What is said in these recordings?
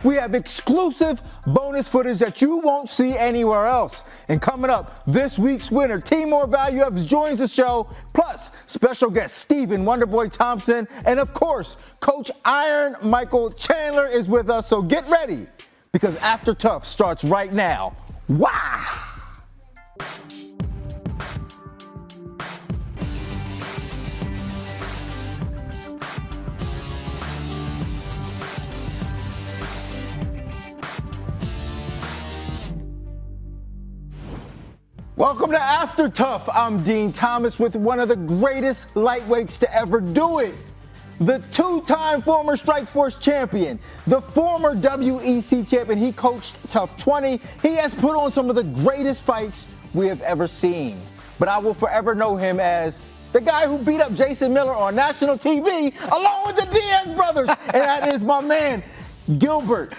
We have exclusive bonus footage that you won't see anywhere else. And coming up, this week's winner, Timur Valiev, joins the show, plus special guest Stephen Wonderboy Thompson, and of course, Coach Iron Michael Chandler is with us. So get ready, because After TUF starts right now. Wow! Welcome to After TUF. I'm Dean Thomas with one of the greatest lightweights to ever do it. The two-time former Strikeforce champion, the former WEC champion. He coached TUF 20. He has put on some of the greatest fights we have ever seen. But I will forever know him as the guy who beat up Jason Miller on national TV along with the Diaz brothers. And that is my man, Gilbert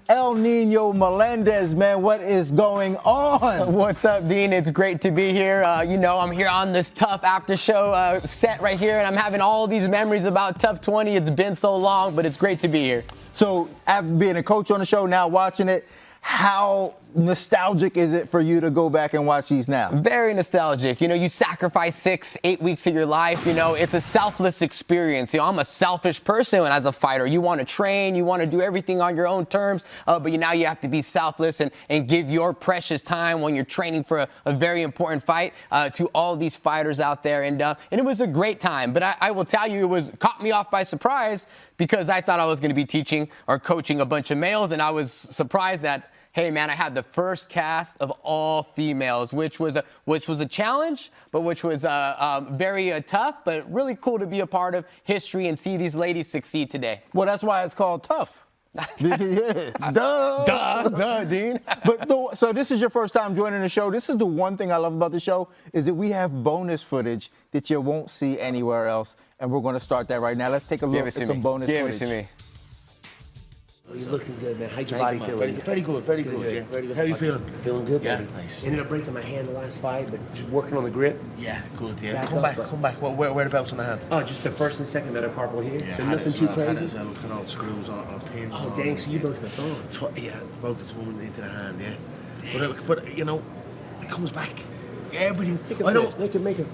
El Nino Melendez. Man, what is going on? What's up, Dean? It's great to be here. I'm here on this TUF after show set right here, and I'm having all these memories about TUF 20. It's been so long, but it's great to be here. So, after being a coach on the show, now watching it, how nostalgic is it for you to go back and watch these now? Very nostalgic. You sacrifice 6-8 weeks of your life. It's a selfless experience. I'm a selfish person as a fighter. You want to train, you want to do everything on your own terms, but now you have to be selfless and give your precious time when you're training for a very important fight to all these fighters out there. And it was a great time. But I will tell you, caught me off by surprise because I thought I was going to be teaching or coaching a bunch of males, and I was surprised that, hey, man, I had the first cast of all females, which was a challenge, but which was very tough, but really cool to be a part of history and see these ladies succeed today. Well, that's why it's called TUF. Yeah. Duh, Dean. So this is your first time joining the show. This is the one thing I love about the show is that we have bonus footage that you won't see anywhere else, and we're going to start that right now. Let's take a look at some bonus footage. Give it to me. You're looking good, man. How's your body feeling? Very good, very good. Yeah, very good. How are you feeling? Feeling good, Yeah, baby. nice. Ended up breaking my hand the last fight, but just working on the grip. Yeah, good. Yeah, Back come back. Whereabouts on the hand? Oh, just the first and second metacarpal here. Yeah, So had nothing it too as well, had it crazy. as well. Had all screws or pins. Oh, on dang, it. so you broke the thumb. Yeah, broke the thumb into the hand. Yeah, but it comes back. Everything. I know. Make it.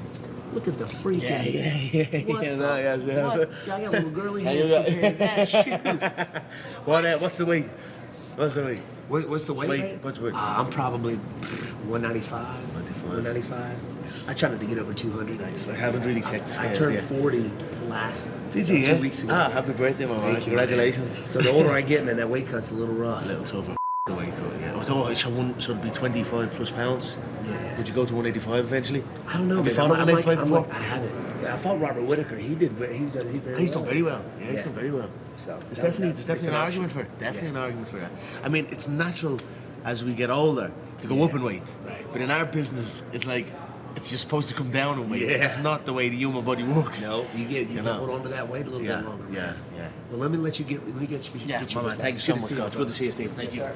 Look at the freaking. Yeah. What Yeah, the no, yes, yeah. what? I got little girly hands compared to that. Shoot. What's the weight? What's the weight? What's the weight? What's the weight? I'm probably 195. 195. I tried not to get over 200. Nice. I haven't really checked the I scales turned yet. 40 last. Did you? 2 weeks ago. Happy birthday, my man. Thank you, Congratulations. man. So the older I get, man, that weight cut's a little rough. A little tougher. The weight cut, yeah. Oh, so it'd be 25 plus pounds. Yeah. Would you go to 185 eventually? I don't know. Have you man. fought at 185 before? I haven't. I fought Robert Whitaker. He's done very He's well. done very well. Yeah, he's done very well. So There's that- definitely it's an an argument option. for it. Definitely Yeah. an argument for that. I mean, it's natural as we get older to go up in weight. Right. But in our business, it's like it's just supposed to come down in weight. Yeah. That's not the way the human body works. No, you know. can hold on to that weight a little Yeah, bit longer. yeah. Well, let me get you. Yeah, get my man. this Thank you out. so Good to much, see God. Good to see you, Steve. Thank you. sir.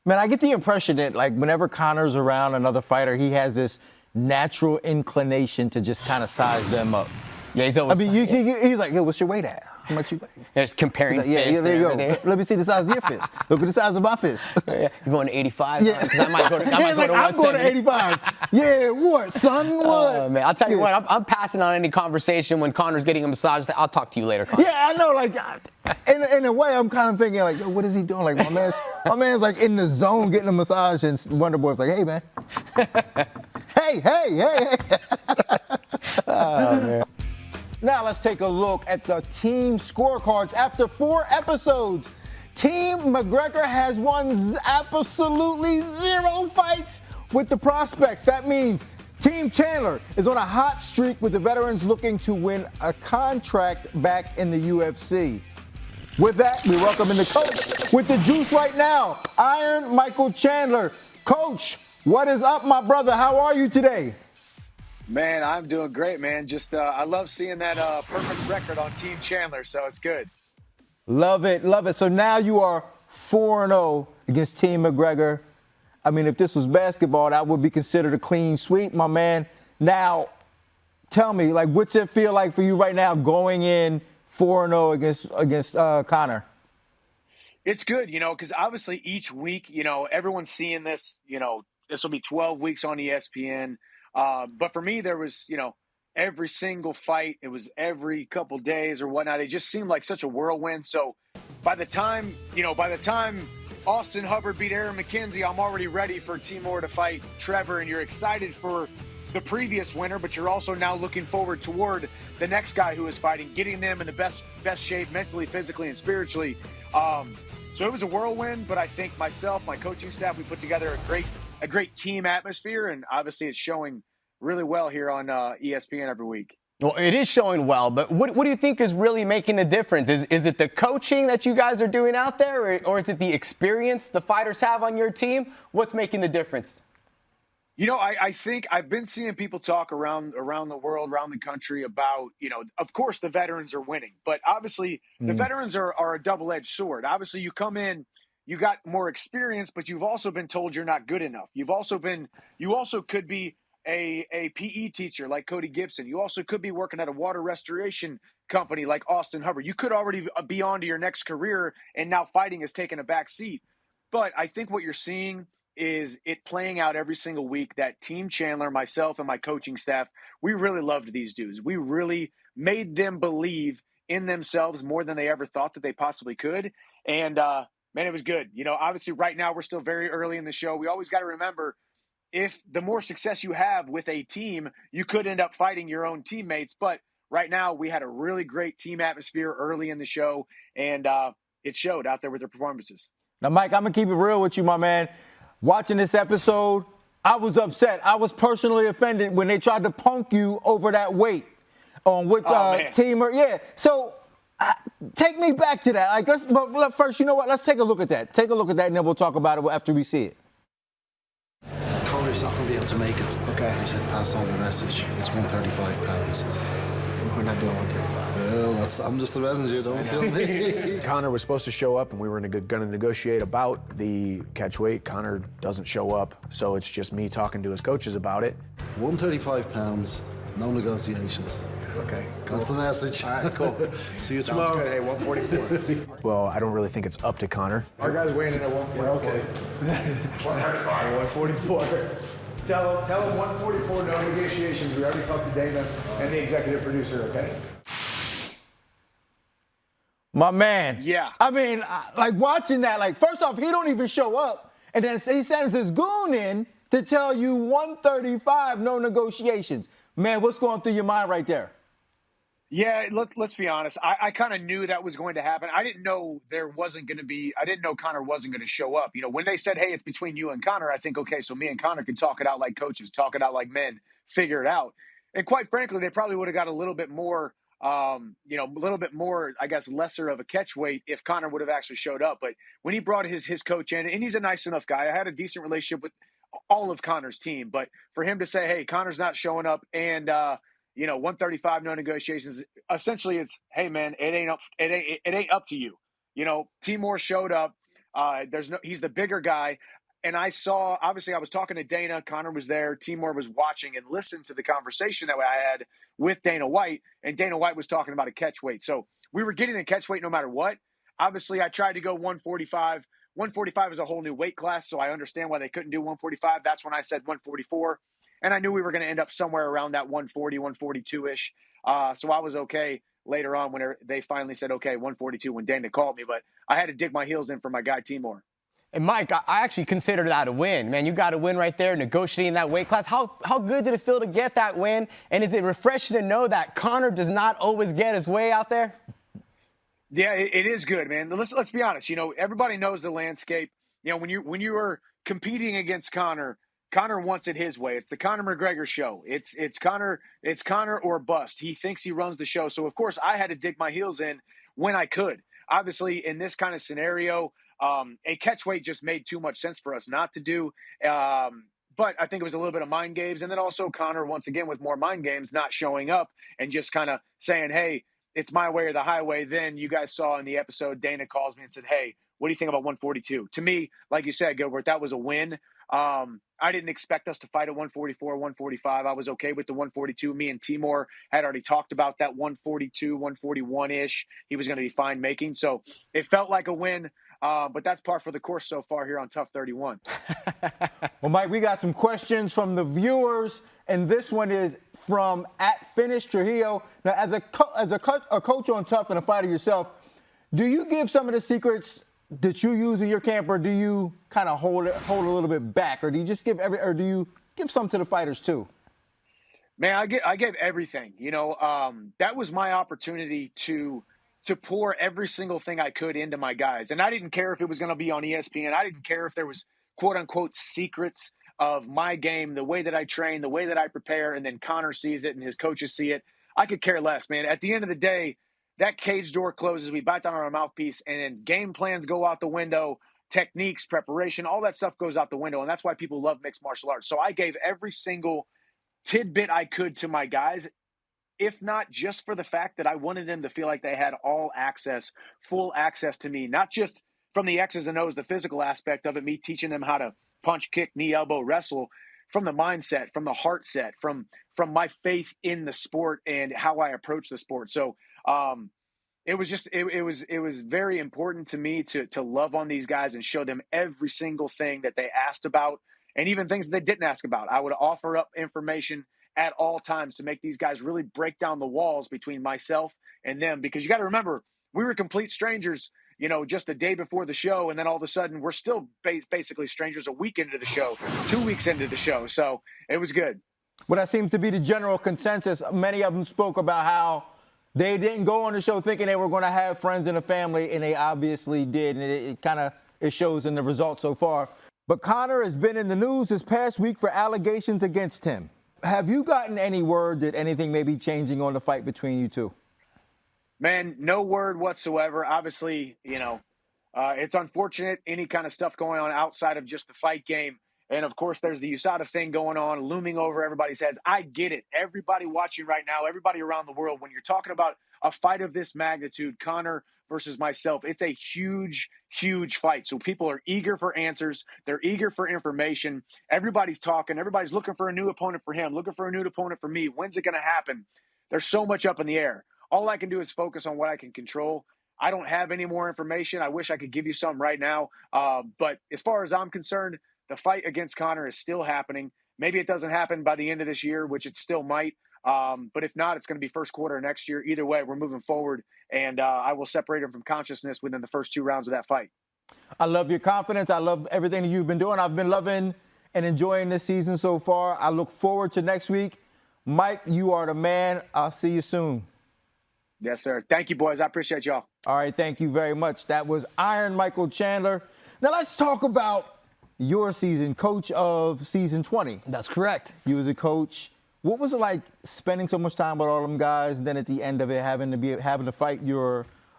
Man, I get the impression that, like, whenever Conor's around another fighter, he has this natural inclination to just kind of size them up. Yeah, he's always. He's like, yo, what's your weight at? How much you weigh? There's comparing He's like, yeah, fists there you and go. everything. Let me see the size of your fist. Look at the size of my fist. Yeah, you're going to 85. Yeah. Because I might go to He's like, I'm going to 170. 85. Yeah, what, son? What? Oh, man, I'll tell you Yeah. what, I'm passing on any conversation when Conor's getting a massage. I'll talk to you later, Conor. Yeah, I know. Like, in a way, I'm kind of thinking, like, yo, what is he doing? Like, my man's like in the zone getting a massage, and Wonderboy's like, hey, man. hey. Oh, man. Now let's take a look at the team scorecards. After 4 episodes, Team McGregor has won absolutely 0 fights with the prospects. That means Team Chandler is on a hot streak with the veterans looking to win a contract back in the UFC. With that, we welcome in the coach with the juice right now, Iron Michael Chandler. Coach, what is up, my brother? How are you today? Man, I'm doing great, man. Just I love seeing that perfect record on Team Chandler, so it's good. Love it. So now you are 4-0 against Team McGregor. I mean, if this was basketball, that would be considered a clean sweep, my man. Now, tell me, like, what's it feel like for you right now going in 4-0 against Conor? It's good, because obviously each week, everyone's seeing this, this will be 12 weeks on ESPN. But for me, there was, every single fight, it was every couple days or whatnot. It just seemed like such a whirlwind. So by the time Austin Hubbard beat Aaron McKenzie, I'm already ready for Timur to fight Trevor. And you're excited for the previous winner, but you're also now looking forward toward the next guy who is fighting, getting them in the best shape mentally, physically, and spiritually. So it was a whirlwind, but I think myself, my coaching staff, we put together a great team atmosphere, and obviously it's showing really well here on ESPN every week. Well, it is showing well, but what do you think is really making the difference? Is it the coaching that you guys are doing out there, or is it the experience the fighters have on your team? What's making the difference? I think I've been seeing people talk around the world, around the country about, of course the veterans are winning, but obviously the veterans are a double-edged sword. Obviously you come in, you got more experience, but you've also been told you're not good enough. You also could be a PE teacher like Cody Gibson. You also could be working at a water restoration company like Austin Hubbard. You could already be on to your next career, and now fighting has taken a back seat. But I think what you're seeing is it playing out every single week that Team Chandler, myself, and my coaching staff, we really loved these dudes. We really made them believe in themselves more than they ever thought that they possibly could. And, man, it was good. Obviously right now we're still very early in the show. We always got to remember, if the more success you have with a team, you could end up fighting your own teammates. But right now we had a really great team atmosphere early in the show, and it showed out there with their performances. Now, Mike, I'm going to keep it real with you, my man. Watching this episode, I was upset. I was personally offended when they tried to punk you over that weight on with Timur. Yeah. So take me back to that. But first, you know what? Let's take a look at that. Take a look at that, and then we'll talk about it after we see it. Connor's not going to be able to make it. Okay. He said pass on the message. It's 135 pounds. We're not doing 135. Well, I'm just the messenger, don't kill me. Connor was supposed to show up, and we were going to negotiate about the catch weight. Connor doesn't show up, so it's just me talking to his coaches about it. 135 pounds, no negotiations. Okay, cool. That's the message. All right, cool. See you Sounds tomorrow. good. Hey, 144. Well, I don't really think it's up to Connor. Our guy's weighing in at 144. Okay. 144. Tell him 144, no negotiations. We already talked to Dana and the executive producer, okay? My man. Yeah. I mean, watching that, first off, he don't even show up. And then he sends his goon in to tell you 135, no negotiations. Man, what's going through your mind right there? Yeah, let's be honest. I kind of knew that was going to happen. I didn't know I didn't know Connor wasn't going to show up. When they said, hey, it's between you and Connor, I think, okay, so me and Connor can talk it out like coaches, talk it out like men, figure it out. And quite frankly, they probably would have got a little bit more, I guess, lesser of a catch weight if Connor would have actually showed up. But when he brought his coach in, and he's a nice enough guy, I had a decent relationship with all of Connor's team. But for him to say, hey, Connor's not showing up, and 135, no negotiations. Essentially, it's, hey man, it ain't up to you. Timur showed up. He's the bigger guy, and I was talking to Dana. Connor was there. Timur was watching and listened to the conversation that I had with Dana White, and Dana White was talking about a catch weight. So we were getting a catch weight no matter what. Obviously, I tried to go 145. 145 is a whole new weight class, so I understand why they couldn't do 145. That's when I said 144. And I knew we were going to end up somewhere around that 140, 142-ish. So I was okay later on when they finally said, okay, 142 when Dana called me. But I had to dig my heels in for my guy, Timur. And Mike, I actually consider that a win. Man, you got a win right there, negotiating that weight class. How good did it feel to get that win? And is it refreshing to know that Connor does not always get his way out there? Yeah, it is good, man. Let's be honest. Everybody knows the landscape. When you are competing against Connor wants it his way. It's the Conor McGregor show. It's Connor or bust. He thinks he runs the show. So of course I had to dig my heels in when I could. Obviously in this kind of scenario, a catch weight just made too much sense for us not to do. But I think it was a little bit of mind games. And then also Connor, once again, with more mind games, not showing up and just kind of saying, hey, it's my way or the highway. Then you guys saw in the episode, Dana calls me and said, hey, what do you think about 142? To me, like you said, Gilbert, that was a win. I didn't expect us to fight at 144, 145. I was okay with the 142. Me and Timur had already talked about that 142, 141-ish. He was going to be fine making. So it felt like a win, but that's par for the course so far here on TUF 31. Well, Mike, we got some questions from the viewers, and this one is from @FinishTrujillo. Now, as a coach on TUF and a fighter yourself, do you give some of the secrets that you use in your camp, or do you kind of hold a little bit back, or do you just give or do you give some to the fighters too? Man, I gave everything. That was my opportunity to pour every single thing I could into my guys, and I didn't care if it was going to be on ESPN. I didn't care if there was quote unquote secrets of my game, the way that I train, the way that I prepare, and then Connor sees it and his coaches see it. I could care less, man. At the end of the day, that cage door closes, we bite down on our mouthpiece, and then game plans go out the window, techniques, preparation, all that stuff goes out the window, and that's why people love mixed martial arts. So I gave every single tidbit I could to my guys, if not just for the fact that I wanted them to feel like they had all access, full access to me, not just from the X's and O's, the physical aspect of it, me teaching them how to punch, kick, knee, elbow, wrestle, from the mindset, from the heart set, from my faith in the sport and how I approach the sport. So it was very important to me to love on these guys and show them every single thing that they asked about, and even things that they didn't ask about. I would offer up information at all times to make these guys really break down the walls between myself and them, because you got to remember, we were complete strangers, just a day before the show, and then all of a sudden we're still basically strangers a week into the show, 2 weeks into the show. So it was good. Well, that seems to be the general consensus. Many of them spoke about how they didn't go on the show thinking they were going to have friends and a family, and they obviously did, and it shows in the results so far. But Conor has been in the news this past week for allegations against him. Have you gotten any word that anything may be changing on the fight between you two? Man, no word whatsoever. Obviously, it's unfortunate, any kind of stuff going on outside of just the fight game. And, of course, there's the USADA thing going on, looming over everybody's heads. I get it. Everybody watching right now, everybody around the world, when you're talking about a fight of this magnitude, Conor versus myself, it's a huge, huge fight. So people are eager for answers. They're eager for information. Everybody's talking. Everybody's looking for a new opponent for him, looking for a new opponent for me. When's it going to happen? There's so much up in the air. All I can do is focus on what I can control. I don't have any more information. I wish I could give you some right now. But as far as I'm concerned, the fight against Conor is still happening. Maybe it doesn't happen by the end of this year, which it still might. But if not, it's going to be first quarter of next year. Either way, we're moving forward, and I will separate him from consciousness within the first 2 rounds of that fight. I love your confidence. I love everything that you've been doing. I've been loving and enjoying this season so far. I look forward to next week. Mike, you are the man. I'll see you soon. Yes, sir. Thank you, boys. I appreciate y'all. All right, thank you very much. That was Iron Michael Chandler. Now let's talk about your season, coach of season 20. That's correct. You was a coach. What was it like spending so much time with all them guys, and then at the end of it having to fight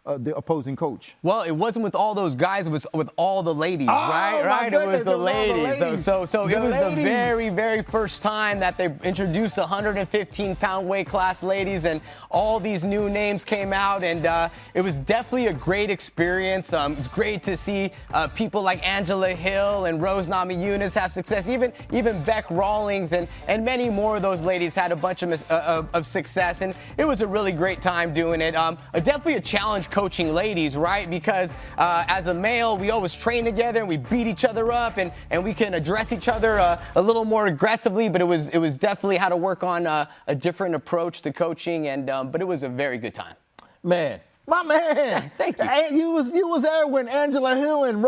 the opposing coach? Well, it wasn't with all those guys. It was with all the ladies, right? Goodness, it was the ladies. So it was ladies. the very, very first time that they introduced the 115-pound weight class ladies, and all these new names came out, and it was definitely a great experience. It's great to see people like Angela Hill and Rose Namajunas have success. Even Beck Rawlings and many more of those ladies had a bunch of success, and it was a really great time doing it. Definitely a challenge coaching ladies, right? Because as a male, we always train together and we beat each other up, and we can address each other a little more aggressively. But it was definitely how to work on a different approach to coaching, and but it was a very good time. Man. My man. Thank you. You was there when Angela Hill and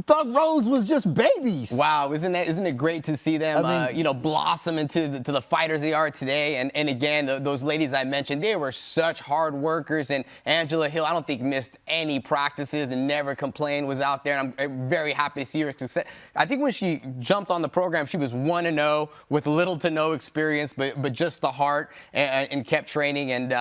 Thug Rose was just babies. Wow, isn't it great to see them, blossom into the fighters they are today? And again, those ladies I mentioned, they were such hard workers. And Angela Hill, I don't think missed any practices and never complained, was out there. And I'm very happy to see her success. I think when she jumped on the program, she was 1-0 with little to no experience, but just the heart and kept training. And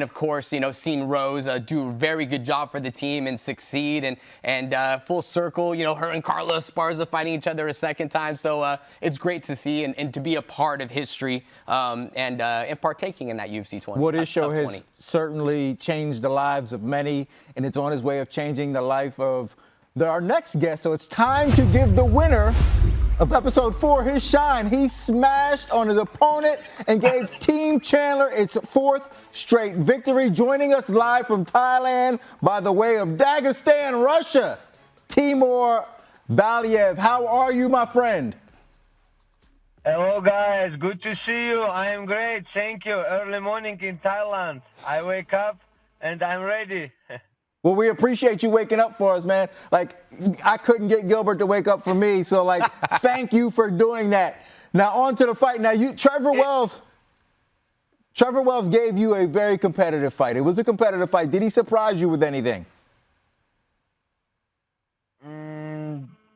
of course, seeing Rose do a very good job for the team and succeed, and full circle, her and Carla Esparza fighting each other a second time. So it's great to see and to be a part of history and partaking in that UFC 20. Well, this show has certainly changed the lives of many, and it's on its way of changing the life of our next guest. So it's time to give the winner of episode 4, his shine. He smashed on his opponent and gave Team Chandler its 4th straight victory. Joining us live from Thailand by the way of Dagestan, Russia, Timur Valiev. How are you, my friend? Hello, guys. Good to see you. I am great. Thank you. Early morning in Thailand. I wake up and I'm ready. Well, we appreciate you waking up for us, man. Like, I couldn't get Gilbert to wake up for me, so, like, thank you for doing that. Now, on to the fight. Now, Trevor Wells gave you a very competitive fight. It was a competitive fight. Did he surprise you with anything?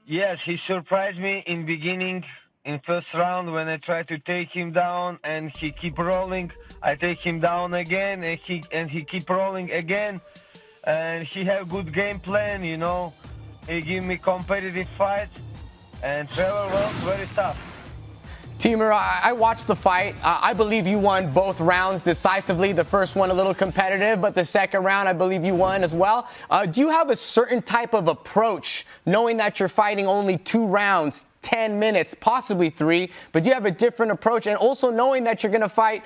Yes, he surprised me in beginning. In first round, when I try to take him down and he keep rolling, I take him down again and he keep rolling again. And he have good game plan, you know. He give me competitive fight, and Trevor was very tough. Timur, I watched the fight. I believe you won both rounds decisively. The first one a little competitive, but the second round, I believe you won as well. Do you have a certain type of approach, knowing that you're fighting only 2 rounds, 10 minutes, possibly 3, but do you have a different approach? And also knowing that you're going to fight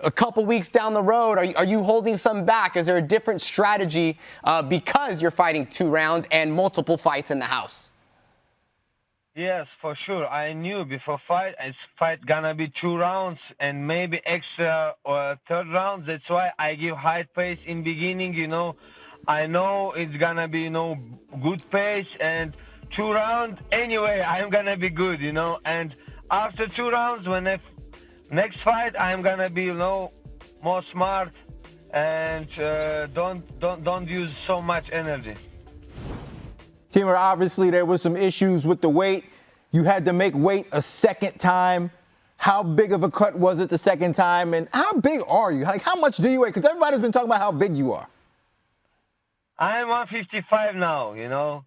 a couple weeks down the road, are you holding some back? Is there a different strategy because you're fighting 2 rounds and multiple fights in the house? Yes, for sure. I knew before fight, it's fight gonna be 2 rounds and maybe extra or 3rd round. That's why I give high pace in beginning, you know. I know it's gonna be, you know, good pace, and 2 rounds, anyway, I'm gonna be good, you know. And after 2 rounds, when next fight, I'm gonna be, you know, more smart and don't use so much energy. Timur, obviously there were some issues with the weight. You had to make weight a second time. How big of a cut was it the second time? And how big are you? Like, how much do you weigh? Because everybody's been talking about how big you are. I'm 155 now, you know.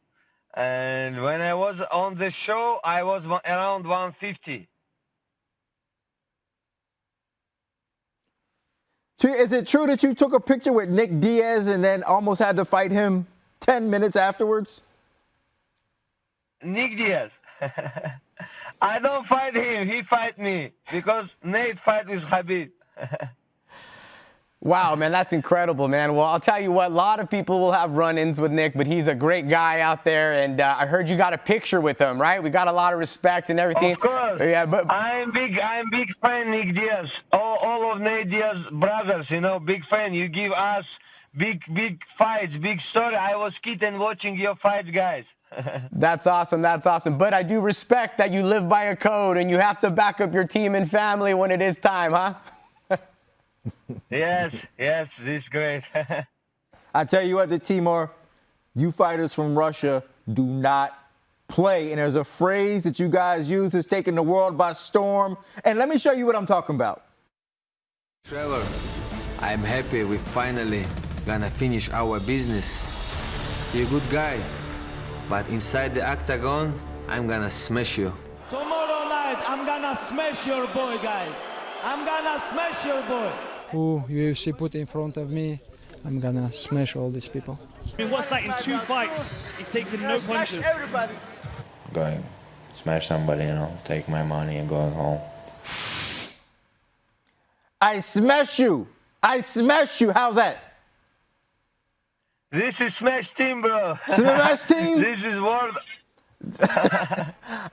And when I was on the show, I was around 150. Is it true that you took a picture with Nick Diaz and then almost had to fight him 10 minutes afterwards? Nick Diaz. I don't fight him. He fight me because Nate fight with Khabib. Wow, man, that's incredible, man. Well, I'll tell you what, a lot of people will have run-ins with Nick, but he's a great guy out there, and I heard you got a picture with him, right? We got a lot of respect and everything. Of course. Yeah, but I'm big fan Nick Diaz. All of Nate Diaz brothers, you know, big fan. You give us big fights, big story. I was kid and watching your fights, guys. That's awesome. That's awesome. But I do respect that you live by a code and you have to back up your team and family when it is time, huh? Yes, this is great. I tell you what, Timur, you fighters from Russia do not play. And there's a phrase that you guys use that's taking the world by storm. And let me show you what I'm talking about. Trevor, I'm happy we finally gonna finish our business. You're a good guy, but inside the octagon, I'm gonna smash you. Tomorrow night, I'm gonna smash your boy, guys. I'm gonna smash your boy. Who UFC put in front of me, I'm gonna smash all these people. I mean, what's that in 2 fights? He's taken no punches. Going smash somebody, you know, take my money and going home. I smash you. I smash you. How's that? This is Smash Team, bro. Smash Team? This is world.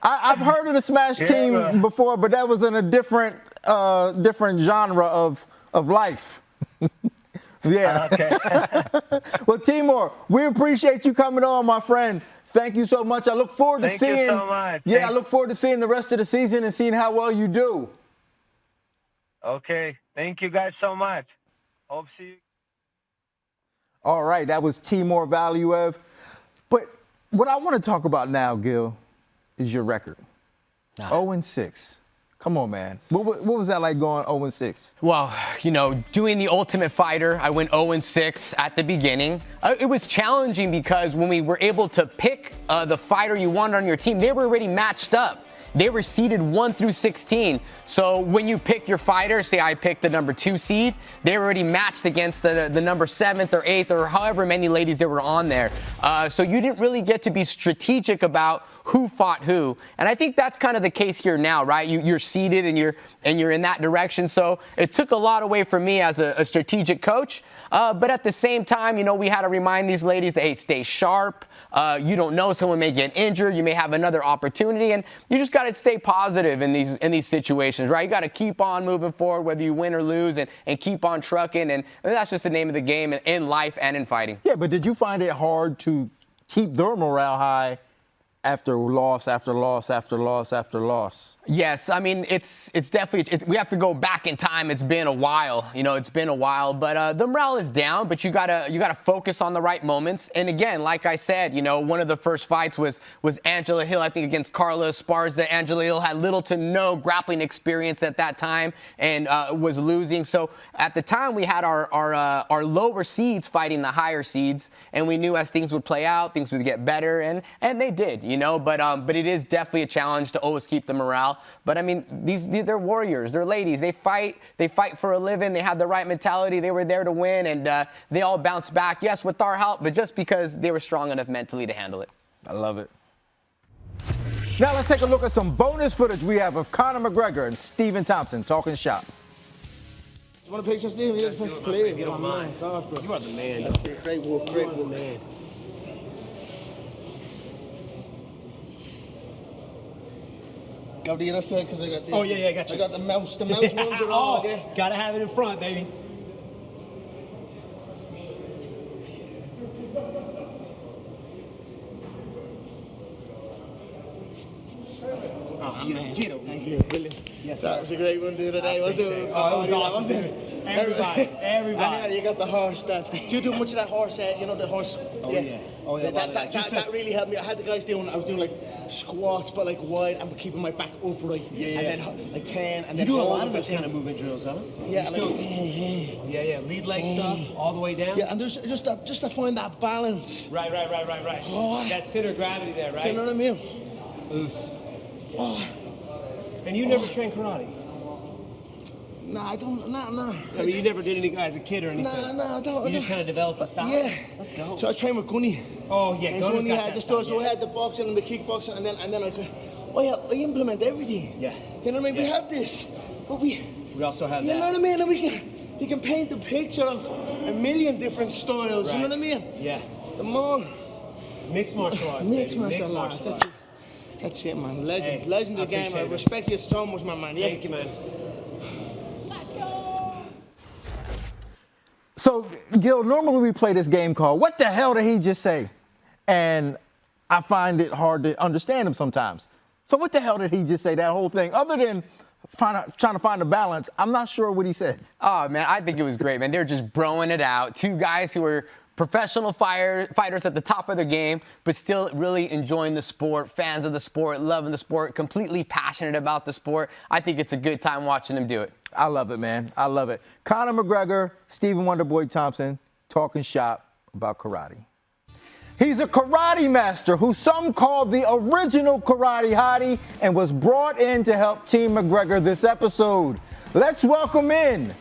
I've heard of the Smash Team before, but that was in a different genre of life. Yeah. Okay. Well, Timur, we appreciate you coming on, my friend. Thank you so much. I look forward to seeing. Thank you so much. Yeah, I look forward to seeing the rest of the season and seeing how well you do. Okay. Thank you guys so much. Hope to see you. All right, that was Timur Valiev. But what I want to talk about now, Gil, is your record. 0-6. Come on, man. What was that like going 0-6? Well, you know, doing the Ultimate Fighter, I went 0-6 at the beginning. It was challenging because when we were able to pick the fighter you wanted on your team, they were already matched up. they were seeded 1 through 16. So when you pick your fighter, say I picked the number 2 seed, they were already matched against the number 7th or 8th or however many ladies that were on there. So you didn't really get to be strategic about who fought who. And I think that's kind of the case here now, right? You're seeded and you're in that direction. So it took a lot away from me as a strategic coach. But at the same time, we had to remind these ladies that, hey, stay sharp. You don't know, someone may get injured. You may have another opportunity. And you just got to stay positive in these situations, right? You got to keep on moving forward, whether you win or lose, and keep on trucking. And that's just the name of the game in life and in fighting. Yeah, but did you find it hard to keep their morale high after loss after loss after loss after loss? Yes, I mean, it's definitely, we have to go back in time. It's been a while, it's been a while, but the morale is down, but you gotta focus on the right moments. And again, like I said, one of the first fights was Angela Hill, I think, against Carla Esparza. Angela Hill had little to no grappling experience at that time and was losing. So at the time, we had our lower seeds fighting the higher seeds, and we knew as things would play out, things would get better, and they did, but it is definitely a challenge to always keep the morale. But I mean, they're warriors, they're ladies, they fight for a living, they have the right mentality, they were there to win, and they all bounced back, yes, with our help, but just because they were strong enough mentally to handle it. I love it. Now let's take a look at some bonus footage we have of Conor McGregor and Stephen Thompson talking shop. You want a picture, Stephen? Yes, please, if you don't mind. Gosh, bro. You are the man. That's it. Great work, great work, man. Got the other side because I got this. Oh, yeah, I got you. I got the mouse. The mouse ones are all there. Gotta have it in front, baby. Thank you, Billy. Yes, sir. That was a great one, dude, today, wasn't it? Oh, it was awesome, dude. Everybody. You got the horse stats. Do you do much of that horse, the horse? Oh, yeah. Oh, yeah. That really helped me. I had the guys I was doing like squats, but like wide, and keeping my back upright. Yeah. And then like 10, and you then do a lot of those kind of movement drills, huh? Yeah. Yeah. Lead leg stuff all the way down. Yeah, and there's just to find that balance. Right. Oh. That center of gravity there, right? Do you know what I mean? Loose. Oh. And you never trained karate? Nah, I don't. Nah. I mean, you never did any as a kid or anything? Nah, I don't. You just kind of developed the style? Yeah. Let's go. So I trained with Gunny. Oh, yeah, Gunny had the stuff. So I had the boxing and the kickboxing, and then I implement everything. Yeah. You know what I mean? We have this, but we also have that. You know what I mean? And you can paint the picture of a million different styles. Right. You know what I mean? Yeah. The more mixed martial arts. Mixed martial arts. That's it, man. Legend. Hey, Legend of the game. I respect you so much, my man. Yeah. Thank you, man. Let's go. So, Gil, normally we play this game called What the Hell Did He Just Say? And I find it hard to understand him sometimes. So what the hell did he just say, that whole thing? Other than trying to find a balance, I'm not sure what he said. Oh, man, I think it was great, man. They were just broing it out. Two guys who were professional fighters at the top of their game, but still really enjoying the sport, fans of the sport, loving the sport, completely passionate about the sport. I think it's a good time watching them do it. I love it, man. I love it. Conor McGregor, Stephen Wonderboy Thompson, talking shop about karate. He's a karate master who some call the original karate hottie and was brought in to help Team McGregor this episode. Let's welcome in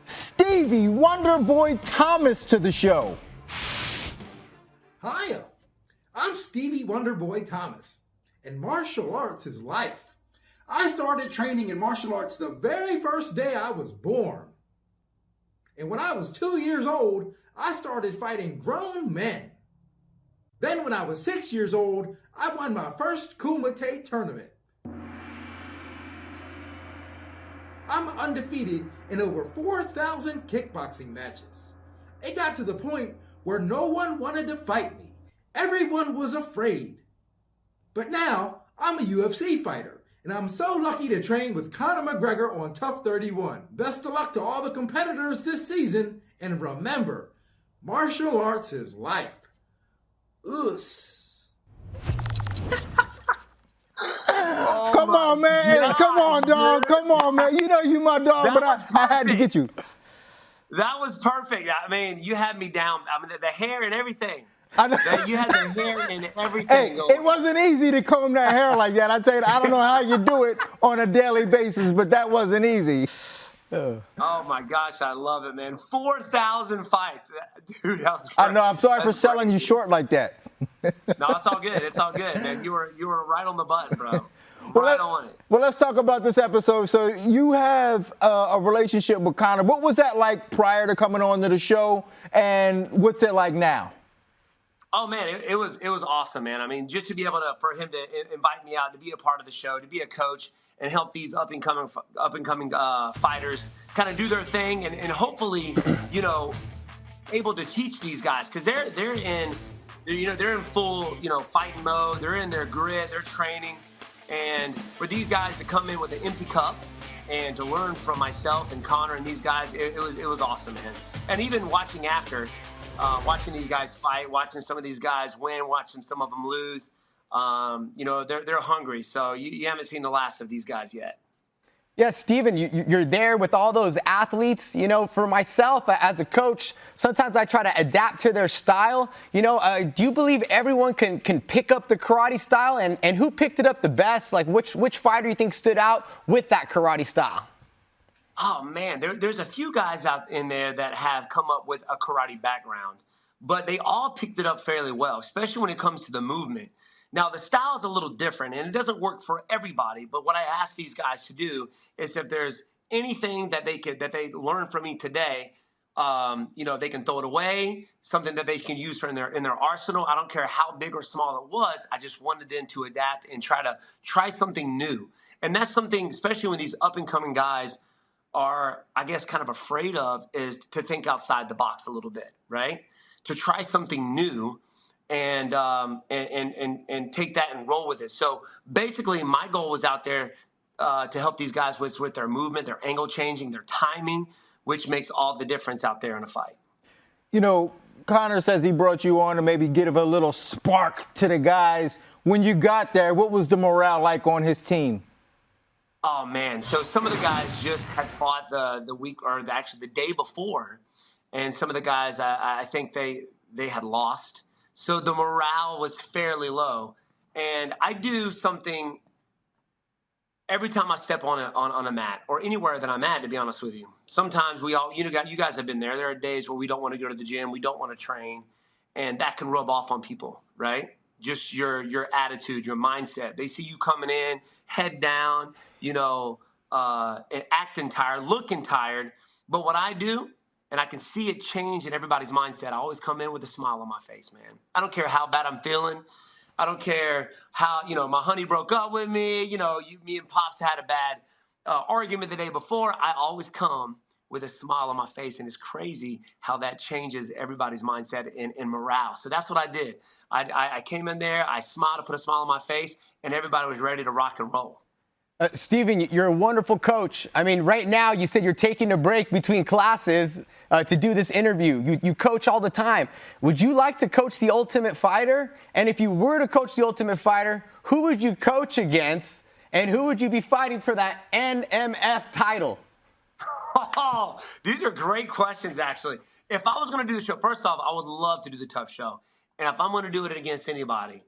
Stevie Wonderboy Thomas to the show. Hiya, I'm Stevie Wonderboy Thomas, and martial arts is life. I started training in martial arts the very first day I was born. And when I was 2 years old, I started fighting grown men. Then when I was 6 years old, I won my first Kumite tournament. I'm undefeated in over 4,000 kickboxing matches. It got to the point where no one wanted to fight me. Everyone was afraid. But now, I'm a UFC fighter, and I'm so lucky to train with Conor McGregor on TUF 31. Best of luck to all the competitors this season, and remember, martial arts is life. Us. Come on, man. Yeah, come on, dog. Man. Come on, man. You know you my dog, but I had to get you. That was perfect. I mean, you had me down. I mean, the hair and everything. That you had the hair and everything Hey, going. it wasn't easy to comb that hair like that. I tell you, I don't know how you do it on a daily basis, but that wasn't easy. Oh my gosh, I love it, man. 4,000 fights. Dude, that was I know. I'm sorry for That's selling you crazy. short like that. No, it's all good. It's all good, man. You were right on the button, bro. Well, Right on it. Well, let's talk about this episode. So you have a relationship with Conor. What was that like prior to coming on to the show, and what's it like now? Oh man, it was awesome, man. I mean, just to be able for him to invite me out to be a part of the show, to be a coach, and help these up and coming fighters kind of do their thing, and hopefully, able to teach these guys, because they're in full fighting mode. They're in their grit, they're training, and for these guys to come in with an empty cup and to learn from myself and Conor and these guys, it was awesome, man. And even watching after. Watching these guys fight, watching some of these guys win, watching some of them lose, they're hungry. So you haven't seen the last of these guys yet. Yeah, Steven, you're there with all those athletes. For myself as a coach, sometimes I try to adapt to their style. Do you believe everyone can pick up the karate style? And who picked it up the best? Like, which fighter do you think stood out with that karate style? Oh, man, there's a few guys out in there that have come up with a karate background, but they all picked it up fairly well, especially when it comes to the movement. Now, the style is a little different, and it doesn't work for everybody, but what I ask these guys to do is if there's anything that they learn from me today, they can throw it away, something that they can use in their arsenal. I don't care how big or small it was. I just wanted them to adapt and try something new. And that's something, especially when these up-and-coming guys are, I guess, kind of afraid of, is to think outside the box a little bit, right? To try something new and take that and roll with it. So basically, my goal was out there to help these guys with their movement, their angle changing, their timing, which makes all the difference out there in a fight. Conor says he brought you on to maybe give a little spark to the guys. When you got there, what was the morale like on his team? Oh, man. So some of the guys just had fought the week, or actually the day before. And some of the guys, I think they had lost. So the morale was fairly low. And I do something every time I step on a mat, or anywhere that I'm at, to be honest with you. Sometimes you guys have been there. There are days where we don't want to go to the gym. We don't want to train. And that can rub off on people, right? Just your attitude, your mindset. They see you coming in, head down, acting tired, looking tired. But what I do, and I can see it change in everybody's mindset, I always come in with a smile on my face, man. I don't care how bad I'm feeling. I don't care how, my honey broke up with me. Me and Pops had a bad argument the day before. I always come with a smile on my face, and it's crazy how that changes everybody's mindset and morale. So that's what I did. I came in there, I smiled, I put a smile on my face, and everybody was ready to rock and roll. Steven, you're a wonderful coach. I mean, right now you said you're taking a break between classes to do this interview. You coach all the time. Would you like to coach the Ultimate Fighter? And if you were to coach the Ultimate Fighter, who would you coach against? And who would you be fighting for that NMF title? Oh, these are great questions, actually. If I was going to do the show, first off, I would love to do the TUF show. And if I'm going to do it against anybody,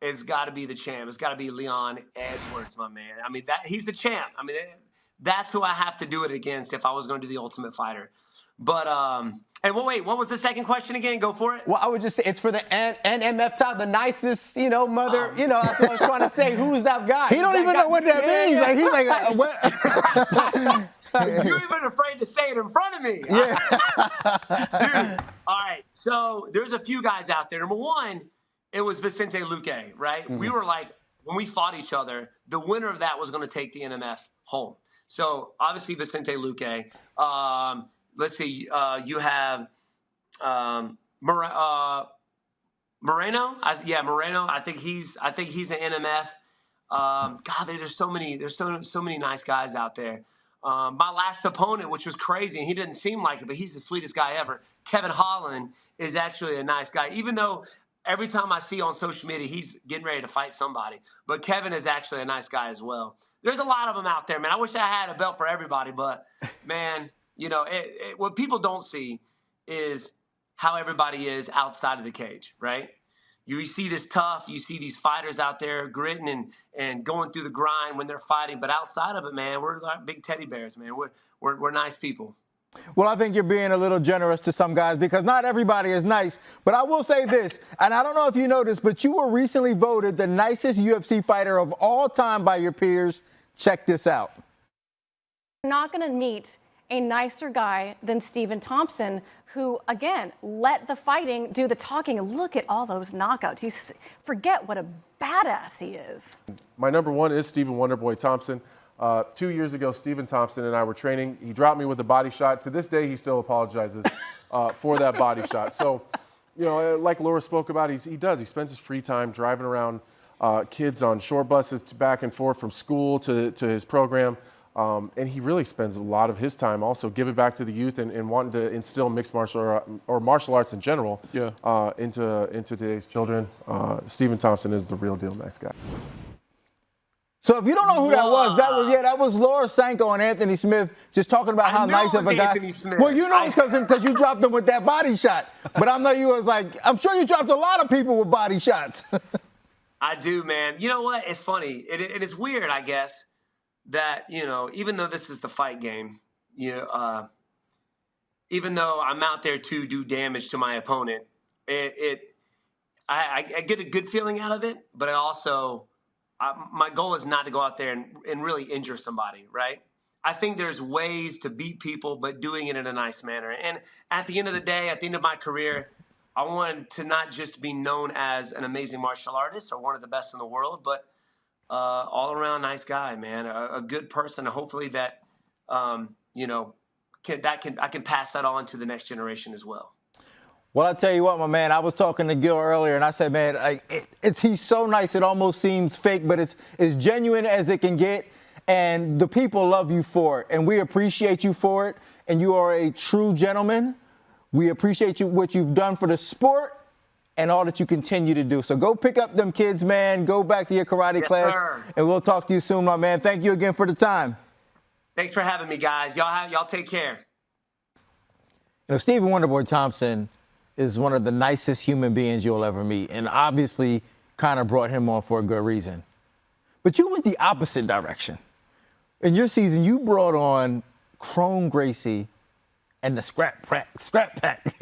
it's got to be the champ. It's got to be Leon Edwards, my man. I mean, he's the champ. I mean, that's who I have to do it against if I was going to do the Ultimate Fighter. But, wait, what was the second question again? Go for it. Well, I would just say it's for the NMF title, the nicest, mother, that's what I was trying to say. Who's that guy? He don't even know what that means. Like, he's like, what? You're even afraid to say it in front of me. Yeah. Dude, all right. So there's a few guys out there. Number one, it was Vicente Luque, right? Mm-hmm. We were like, when we fought each other, the winner of that was going to take the NMF home. So obviously Vicente Luque. Let's see. You have Moreno. Moreno. I think he's an NMF. God, there's so many nice guys out there. My last opponent, which was crazy, and he didn't seem like it, but he's the sweetest guy ever. Kevin Holland is actually a nice guy, even though every time I see on social media, he's getting ready to fight somebody. But Kevin is actually a nice guy as well. There's a lot of them out there, man. I wish I had a belt for everybody, but, man, what people don't see is how everybody is outside of the cage, right? You see this tough, you see these fighters out there gritting and going through the grind when they're fighting, but outside of it, man, we're like big teddy bears, man. We're nice people. Well, I think you're being a little generous to some guys because not everybody is nice. But I will say this, and I don't know if you know this, but you were recently voted the nicest UFC fighter of all time by your peers. Check this out. You're not going to meet a nicer guy than Stephen Thompson, who, again, let the fighting do the talking. Look at all those knockouts. You forget what a badass he is. My number one is Stephen Wonderboy Thompson. 2 years ago, Stephen Thompson and I were training. He dropped me with a body shot. To this day, he still apologizes for that body shot. So, you know, like Laura spoke about, he spends his free time driving around kids on short buses back and forth from school to his program. And he really spends a lot of his time also giving back to the youth and wanting to instill mixed or martial arts in general into today's children. Stephen Thompson is the real deal nice guy. So if you don't know who that was Laura Sanko and Anthony Smith just talking about how nice of a guy. Well, you know it's because you dropped him with that body shot. But I know you was like, I'm sure you dropped a lot of people with body shots. I do, man. You know what? It's funny. It is weird, I guess, that, you know, even though this is the fight game, even though I'm out there to do damage to my opponent, I get a good feeling out of it, but I also my goal is not to go out there and really injure somebody, right? I think there's ways to beat people, but doing it in a nice manner. And at the end of the day, at the end of my career, I wanted to not just be known as an amazing martial artist or one of the best in the world, but all-around nice guy, man, a good person. Hopefully that, I can pass that on to the next generation as well. Well, I tell you what, my man, I was talking to Gil earlier, and I said, man, he's so nice, it almost seems fake, but it's as genuine as it can get, and the people love you for it, and we appreciate you for it, and you are a true gentleman. We appreciate you, what you've done for the sport and all that you continue to do. So go pick up them kids, man. Go back to your karate class, sir. And we'll talk to you soon, my man. Thank you again for the time. Thanks for having me, guys. Y'all take care. You know, Stephen Wonderboy Thompson is one of the nicest human beings you'll ever meet, and obviously kind of brought him on for a good reason. But you went the opposite direction. In your season, you brought on Chrome Gracie and the Scrap Pack.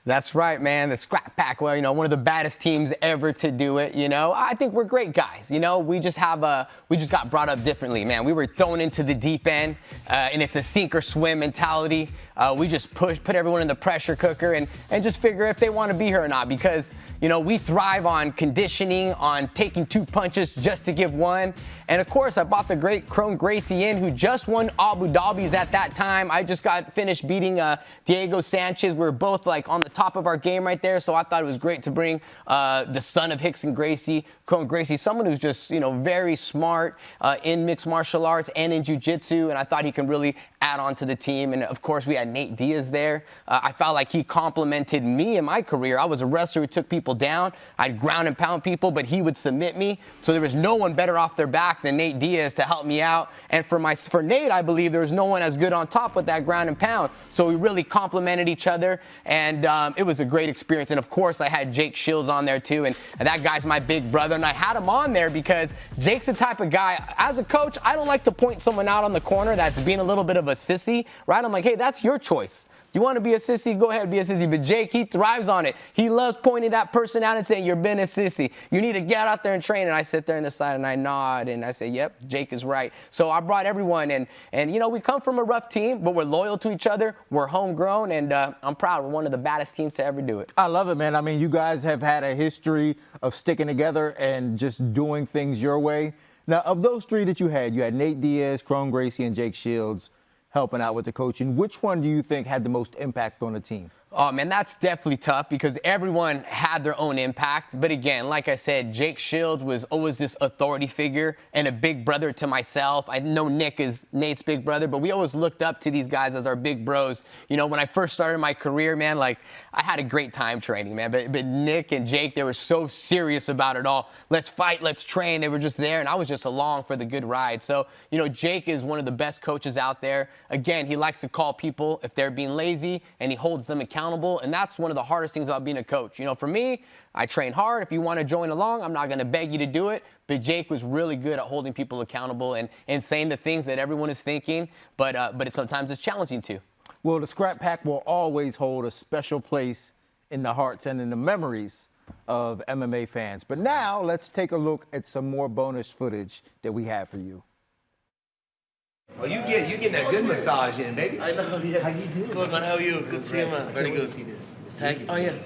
That's right, man. The Scrap Pack, well, you know, one of the baddest teams ever to do it, you know. I think we're great guys, you know. We just got brought up differently, man. We were thrown into the deep end, and it's a sink or swim mentality. We just put everyone in the pressure cooker and just figure if they want to be here or not, because, you know, we thrive on conditioning, on taking 2 punches just to give one. And, of course, I brought the great Chrome Gracie in, who just won Abu Dhabi's at that time. I just got finished beating Diego Sanchez. We were both, like, on the top of our game right there, so I thought it was great to bring the son of Rickson Gracie, Chrome Gracie, someone who's just, you know, very smart in mixed martial arts and in jiu-jitsu, and I thought he can really add on to the team. And, of course, we had Nate Diaz there. I felt like he complimented me in my career. I was a wrestler who took people down. I'd ground and pound people, but he would submit me, so there was no one better off their back than Nate Diaz to help me out. And for Nate, I believe there was no one as good on top with that ground and pound, so we really complimented each other, and it was a great experience. And, of course, I had Jake Shields on there, too, and that guy's my big brother, and I had him on there because Jake's the type of guy, as a coach, I don't like to point someone out on the corner that's being a little bit of a sissy, right? I'm like, hey, that's your choice. You want to be a sissy? Go ahead, be a sissy. But Jake, he thrives on it. He loves pointing that person out and saying, you're being a sissy. You need to get out there and train. And I sit there on the side and I nod and I say, yep, Jake is right. So I brought everyone in. And, you know, we come from a rough team, but we're loyal to each other. We're homegrown, and I'm proud. We're one of the baddest teams to ever do it. I love it, man. I mean, you guys have had a history of sticking together and just doing things your way. Now, of those three that you had Nate Diaz, Chrome Gracie, and Jake Shields helping out with the coaching. Which one do you think had the most impact on the team? Oh, man, that's definitely tough because everyone had their own impact. But again, like I said, Jake Shields was always this authority figure and a big brother to myself. I know Nick is Nate's big brother, but we always looked up to these guys as our big bros. You know, when I first started my career, man, like, I had a great time training, man. But Nick and Jake, they were so serious about it all. Let's fight, let's train. They were just there, and I was just along for the good ride. So, you know, Jake is one of the best coaches out there. Again, he likes to call people if they're being lazy, and he holds them accountable accountable, and that's one of the hardest things about being a coach. You know, for me, I train hard. If you want to join along, I'm not going to beg you to do it. But Jake was really good at holding people accountable and saying the things that everyone is thinking, but sometimes it's challenging too. Well, the Scrap Pack will always hold a special place in the hearts and in the memories of MMA fans. But now let's take a look at some more bonus footage that we have for you. Oh, you getting that good massage in, baby. I know, yeah. How you doing? Good, man. How are you? Good to see you, man. Very good. To see this Thank you. Oh, yes.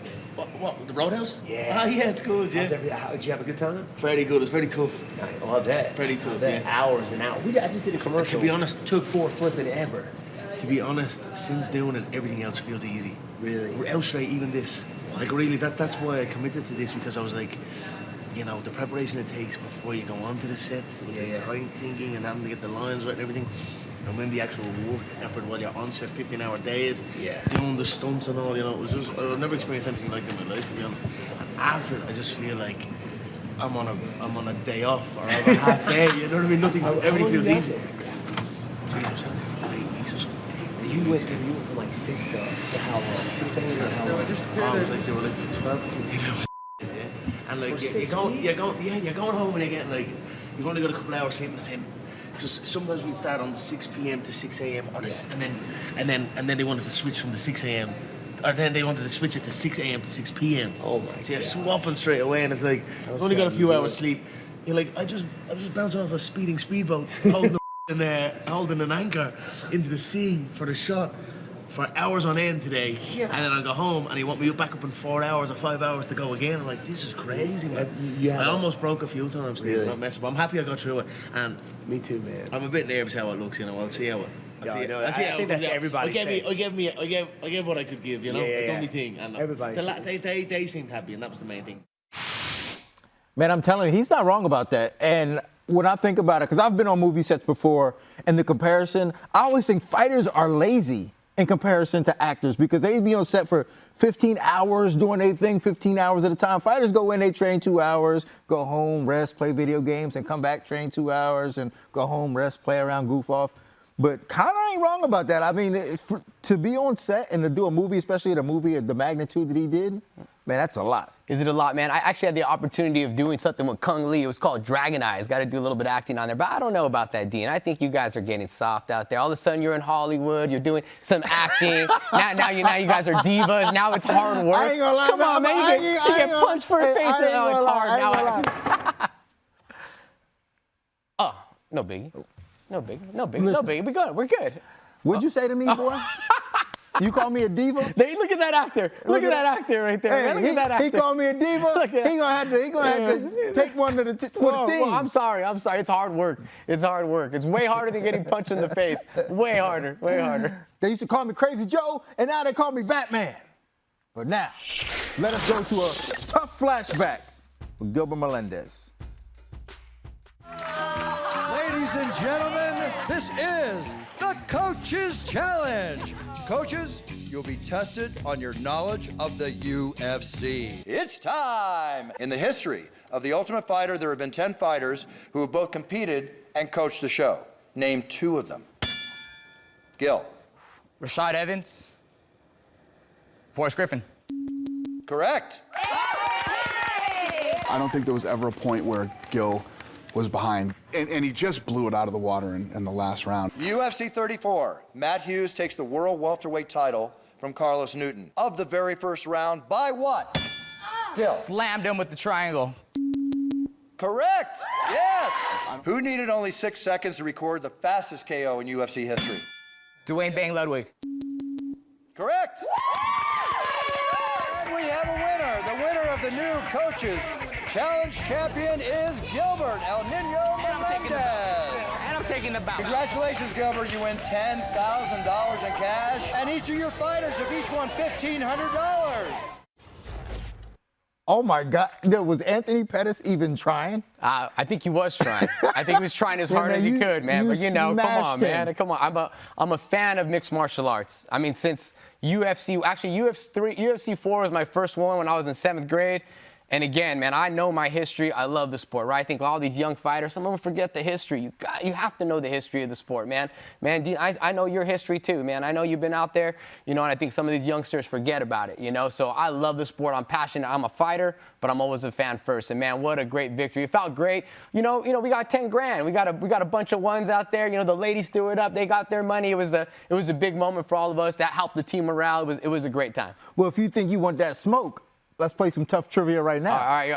What, the Roadhouse? Yeah. Oh, yeah, it's good, yeah. Did you have a good time? Very good. It's very tough. I bet. Very tough, yeah. Hours and hours. I just did a commercial. To be honest, took 4 flipping ever. To be honest, since doing it, everything else feels easy. Really? Out straight, even this. Like, really, that's why I committed to this, because I was like, you know, the preparation it takes before you go onto the set, with the time thinking and having to get the lines right and everything. And then the actual work effort while you're on set, 15-hour days, doing the stunts and all, you know, it was just, I've never experienced anything like that in my life, to be honest. And after it, I just feel like I'm on a day off, or I have a half day, you know what I mean? Nothing, everything feels easy. Geez, I was out there for 8 weeks or something. You went from like 6 to how long? 6, 7, or how long? I was like, they were like 12 to 15 hours. Yeah. And like, you're going home and you're getting like, you've only got a couple of hours sleep in the same. Because sometimes we'd start on the 6 p.m. to 6 a.m. and then they wanted to switch from the 6 a.m. or then they wanted to switch it to 6 a.m. to 6 p.m. Oh my! So you're swapping straight away, and it's like I've only got a few hours sleep. You're like, I was just bouncing off a speeding speedboat, holding holding an anchor into the sea for the shot for hours on end today, and then I'll go home and he want me back up in 4 hours or 5 hours to go again. I'm like, this is crazy, man. I almost broke a few times, Steve. Really? Not messing, but I'm happy I got through it. And me too, man. I'm a bit nervous how it looks, you know. I'll see how it. I think that's everybody. I gave what I could give, you know. I done my thing, and they seemed happy, and that was the main thing. Man, I'm telling you, he's not wrong about that. And when I think about it, because I've been on movie sets before, and the comparison, I always think fighters are lazy in comparison to actors, because they be on set for 15 hours doing their thing 15 hours at a time. Fighters go in, they train 2 hours, go home, rest, play video games, and come back, train 2 hours, and go home, rest, play around, goof off. But Conor ain't wrong about that. I mean, to be on set and to do a movie, especially a movie of the magnitude that he did, man, that's a lot. Is it a lot, man? I actually had the opportunity of doing something with Kung Lee. It was called Dragon Eyes. Got to do a little bit of acting on there. But I don't know about that, Dean. I think you guys are getting soft out there. All of a sudden, you're in Hollywood. You're doing some acting. now you guys are divas. Now it's hard work. I ain't gonna lie, Come on, man. You get punched for the face. Now it's hard. Oh, no biggie. No biggie. We're good. What'd you say to me, boy? You call me a diva? Look at that actor. Look at that actor right there. Hey, man. Look at that actor. He called me a diva. He gonna have to take one to the team. Well, I'm sorry. It's hard work. It's way harder than getting punched in the face. Way harder. They used to call me Crazy Joe, and now they call me Batman. But now, let us go to a tough flashback with Gilbert Melendez. Ladies and gentlemen, this is the Coaches Challenge. Coaches, you'll be tested on your knowledge of the UFC. It's time! In the history of The Ultimate Fighter, there have been 10 fighters who have both competed and coached the show. Name 2 of them. Gil. Rashad Evans. Forrest Griffin. Correct. I don't think there was ever a point where Gil was behind, and he just blew it out of the water in the last round. UFC 34, Matt Hughes takes the world welterweight title from Carlos Newton. Of the very first round, by what? Gil. Slammed him with the triangle. Correct, yes. Who needed only 6 seconds to record the fastest KO in UFC history? Dwayne Bang Ludwig. Correct. And we have a winner. The winner of the new Coaches Challenge champion is Gilbert El Nino Melendez. And I'm taking the bout. Congratulations, Gilbert. You win $10,000 in cash. And each of your fighters have each won $1,500. Oh, my God. Was Anthony Pettis even trying? I think he was trying. I think he was trying as hard as he could, man. But, come on, man. Come on. I'm a fan of mixed martial arts. I mean, since UFC 4 was my first one when I was in 7th grade. And again, man, I know my history. I love the sport, right? I think all these young fighters, some of them forget the history. You have to know the history of the sport, man. Man, Dean, I know your history too, man. I know you've been out there, and I think some of these youngsters forget about it, So I love the sport. I'm passionate. I'm a fighter, but I'm always a fan first. And man, what a great victory. It felt great. We got 10 grand. We got a bunch of ones out there. The ladies threw it up. They got their money. It was a big moment for all of us. That helped the team morale. It was a great time. Well, if you think you want that smoke, let's play some tough trivia right now. All right,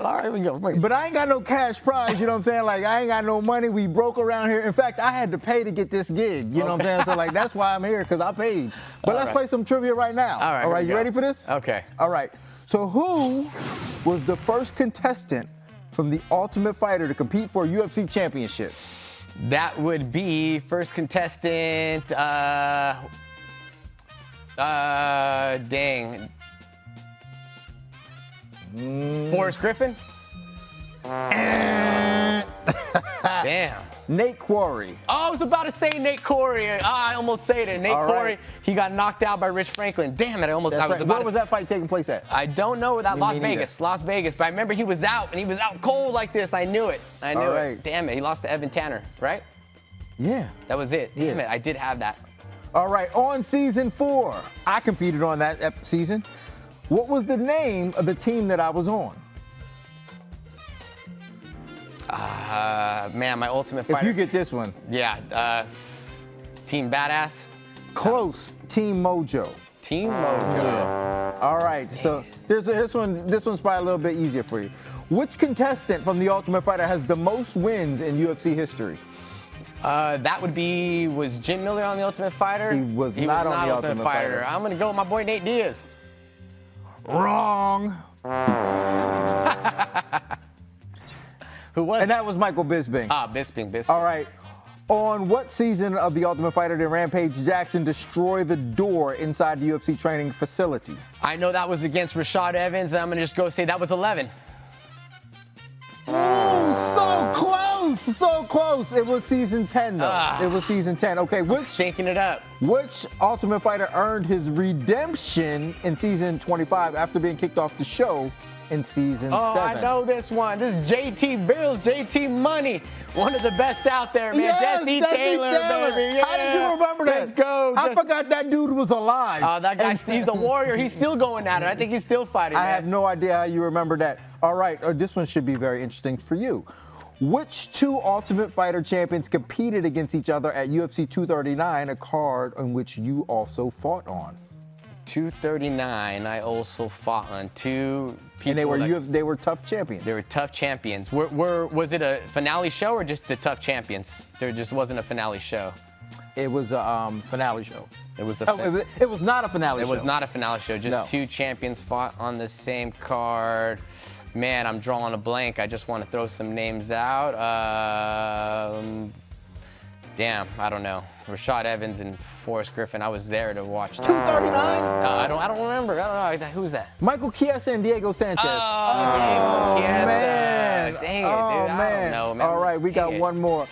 all right, we go. But I ain't got no cash prize, you know what I'm saying? Like, I ain't got no money. We broke around here. In fact, I had to pay to get this gig, you know what I'm saying? So, that's why I'm here, because I paid. But let's play some trivia right now. All right, you ready for this? Okay. All right. So, who was the first contestant from The Ultimate Fighter to compete for a UFC championship? That would be first contestant, dang. Forrest Griffin? Damn. Nate Quarry. Oh, I was about to say Nate Quarry. I almost said it. Nate Quarry, he got knocked out by Rich Franklin. Damn it, Where was that fight taking place at? I don't know. Las Vegas. But I remember he was out, and he was out cold like this. I knew it. Damn it, he lost to Evan Tanner, right? Yeah. That was it. Damn it, I did have that. All right, on season 4, I competed on that season. What was the name of the team that I was on? Man, my Ultimate Fighter. If you get this one. Yeah, Team Badass. Close. Team Mojo. Team Mojo. Yeah. All right, so this one's probably a little bit easier for you. Which contestant from The Ultimate Fighter has the most wins in UFC history? That was Jim Miller on The Ultimate Fighter? He was not on The Ultimate Fighter. I'm going to go with my boy Nate Diaz. Wrong. Who was And that was Michael Bisping. Bisping. All right. On what season of The Ultimate Fighter did Rampage Jackson destroy the door inside the UFC training facility? I know that was against Rashad Evans. I'm going to just go say that was 11. Oh, so close. So close. It was season 10, though. It was season 10. Okay, stinking it up. Which Ultimate Fighter earned his redemption in season 25 after being kicked off the show in season 7? I know this one. This is JT Bills, JT Money. One of the best out there, man. Yes, Jesse Taylor, baby. Yeah. How did you remember that? Let's go. I forgot that dude was alive. That guy, he's a warrior. He's still going at it. I think he's still fighting. I have no idea how you remember that. All right, this one should be very interesting for you. Which 2 Ultimate Fighter champions competed against each other at UFC 239, a card on which you also fought on? 239, I also fought on 2 people. And they were tough champions. They were tough champions. Was it a finale show or just the tough champions? There just wasn't a finale show. It was a finale show. It was it was not a finale show. It was not a finale show. Just 2 champions fought on the same card. Man, I'm drawing a blank. I just want to throw some names out. Damn, I don't know. Rashad Evans and Forrest Griffin. I was there to watch. 239? I don't remember. I don't know. Who's that? Michael Chiesa and Diego Sanchez. Oh, Chiesa. Man. Dang it, dude. I don't know, man. All right, we got one more.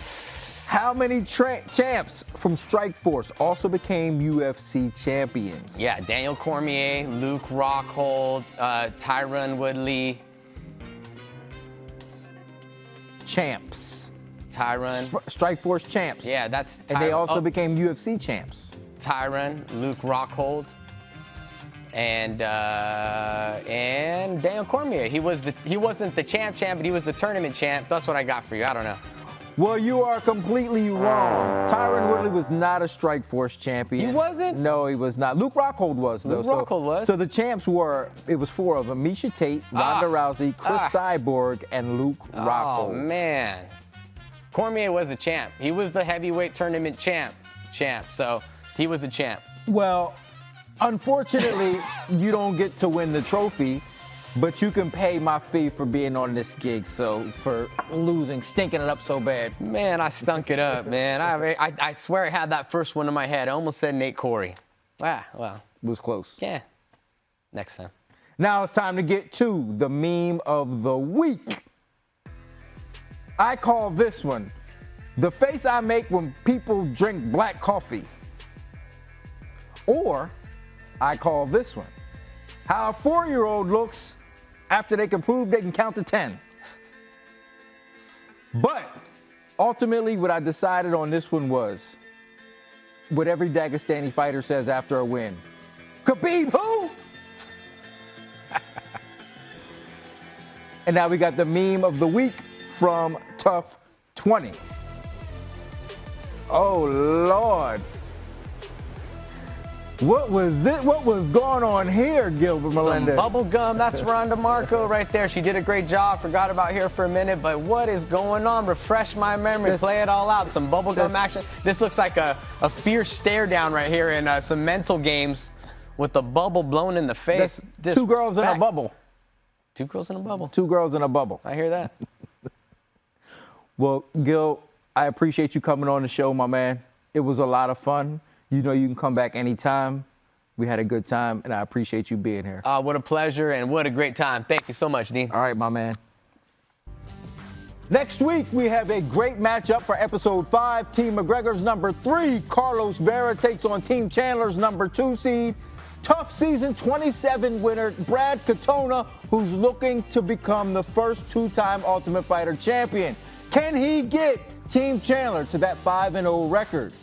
How many champs from Strikeforce also became UFC champions? Yeah, Daniel Cormier, Luke Rockhold, Tyron Woodley. Champs. Tyron. Strikeforce champs. Yeah, that's Tyron. And they also became UFC champs. Tyron, Luke Rockhold, and Daniel Cormier. He wasn't the champ, but he was the tournament champ. That's what I got for you. I don't know. Well, you are completely wrong. Tyron Woodley was not a Strikeforce champion. He wasn't? No, he was not. Luke Rockhold was, though. Luke Rockhold was? So the champs it was 4 of them. Misha Tate, Ronda Rousey, Chris Cyborg, and Luke Rockhold. Oh, man. Cormier was a champ. He was the heavyweight tournament champ. So he was a champ. Well, unfortunately, you don't get to win the trophy. But you can pay my fee for being on this gig, so for losing, stinking it up so bad. Man, I stunk it up, man. I swear I had that first one in my head. I almost said Nate Quarry. Well. It was close. Yeah. Next time. Now it's time to get to the meme of the week. I call this one, the face I make when people drink black coffee. Or I call this one, how a 4-year-old looks after they can prove they can count to 10. But ultimately, what I decided on this one was what every Dagestani fighter says after a win. Khabib who? And now we got the meme of the week from TUF 20. Oh, Lord. What was it? What was going on here, Gilbert Melendez? Some bubble gum. That's Ronda Marco right there. She did a great job. Forgot about here for a minute, but what is going on? Refresh my memory. Play it all out. Some bubble gum action. This looks like a fierce stare down right here in some mental games with the bubble blown in the face. Two girls in a bubble. Two girls in a bubble. Two girls in a bubble. I hear that. Well, Gil, I appreciate you coming on the show, my man. It was a lot of fun. You know you can come back anytime. We had a good time, and I appreciate you being here. What a pleasure, and what a great time. Thank you so much, Dean. All right, my man. Next week, we have a great matchup for Episode 5. Team McGregor's number 3, Carlos Vera, takes on Team Chandler's number 2 seed. TUF Season 27 winner Brad Katona, who's looking to become the first 2-time Ultimate Fighter champion. Can he get Team Chandler to that 5-0 record?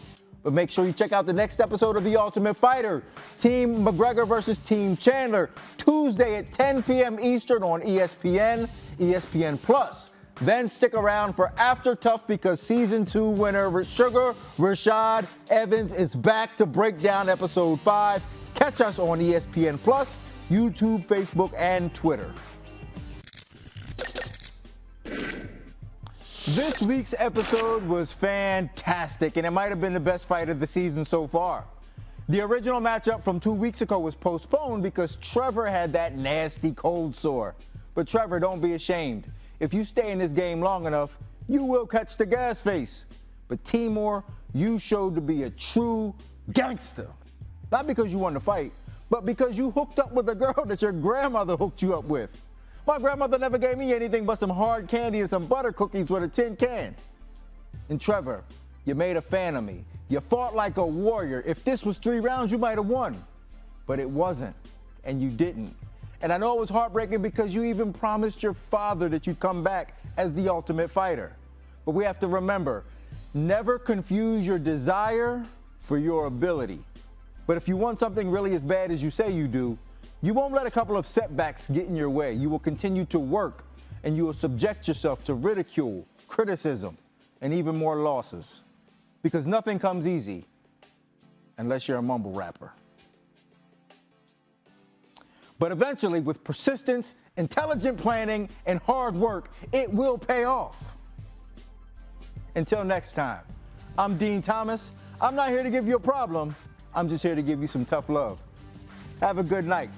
But make sure you check out the next episode of The Ultimate Fighter, Team McGregor versus Team Chandler, Tuesday at 10 p.m. Eastern on ESPN, ESPN+. Then stick around for After TUF because Season 2 winner Sugar Rashad Evans is back to break down Episode 5. Catch us on ESPN+, YouTube, Facebook, and Twitter. This week's episode was fantastic, and it might have been the best fight of the season so far. The original matchup from 2 weeks ago was postponed because Trevor had that nasty cold sore. But Trevor, don't be ashamed. If you stay in this game long enough, you will catch the gas face. But Timur, you showed to be a true gangster. Not because you won the fight, but because you hooked up with a girl that your grandmother hooked you up with. My grandmother never gave me anything but some hard candy and some butter cookies with a tin can. And Trevor, you made a fan of me. You fought like a warrior. If this was 3 rounds, you might have won. But it wasn't, and you didn't. And I know it was heartbreaking because you even promised your father that you'd come back as the Ultimate Fighter. But we have to remember, never confuse your desire for your ability. But if you want something really as bad as you say you do, you won't let a couple of setbacks get in your way. You will continue to work, and you will subject yourself to ridicule, criticism, and even more losses. Because nothing comes easy unless you're a mumble rapper. But eventually, with persistence, intelligent planning, and hard work, it will pay off. Until next time, I'm Dean Thomas. I'm not here to give you a problem. I'm just here to give you some tough love. Have a good night.